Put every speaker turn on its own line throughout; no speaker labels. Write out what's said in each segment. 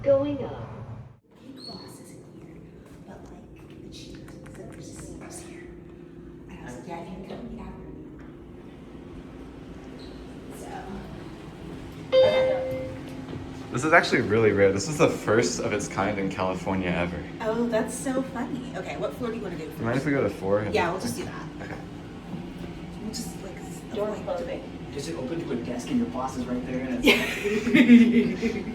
Going up.
Big boss isn't here, but like the chief is here. And I was like, yeah, if you can come meet after me. So.
This is actually really rare. This is the first of its kind in California ever.
Oh, that's so funny. Okay, what floor do you want to go
You mind if we go to 4?
Yeah, we'll just do that.
Okay.
We'll just like
Door
avoid
closing.
Just open to a desk and your boss is right there and it's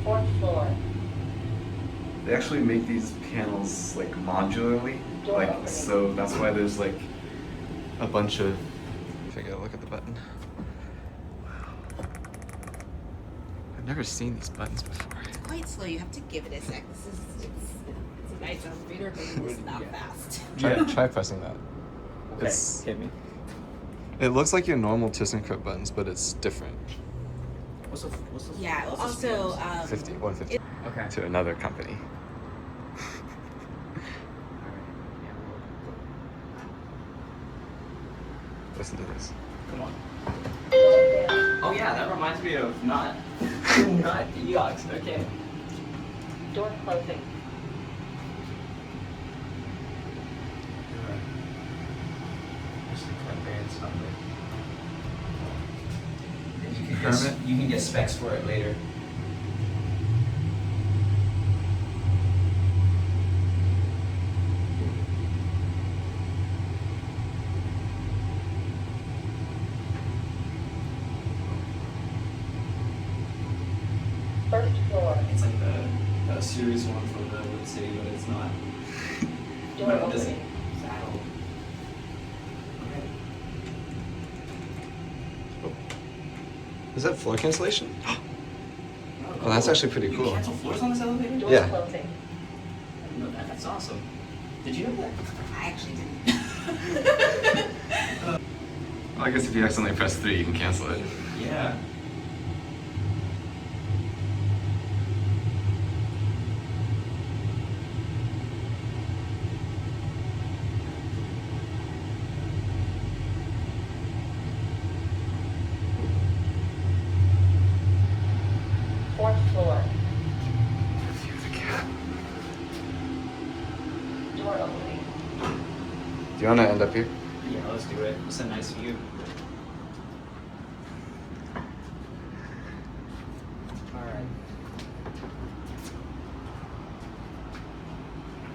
Fourth floor.
They actually make these panels like modularly,
Door
like
opening.
so that's why there's like a bunch of. If I gotta look at the button. Wow. I've never seen these buttons before.
It's quite slow. You have to give it a sec. This is it's a nice elevator, but it's not fast.
Try pressing that.
okay.
It's,
Hit me.
it looks like your normal ThyssenKrupp buttons, but it's different.
What's the
Yeah.
what's the
Also,
speeds?
50, 150
Okay.
to another company. Listen to this.
Come on.
Going down.
Oh yeah, that reminds me of not EOX. Okay.
Door closing.
Permit?
You can get specs for it later.
First floor.
It's like the series one from the Wood City, but it's not.
Door
But it doesn't
opening.
saddle. Okay.
Is that floor cancellation? Oh, that's actually pretty
You
cool.
cancel floors on this elevator?
Door
Yeah.
closing.
I didn't know that. That's awesome. Did you know that?
I actually didn't.
Well, I guess if you accidentally press 3, you can cancel it.
Yeah.
Fourth floor.
View of the cab.
Door opening.
Do you want to end up here?
Yeah, let's do it. It's a nice view. Alright.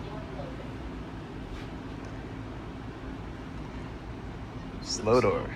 Door closing.
Slow door.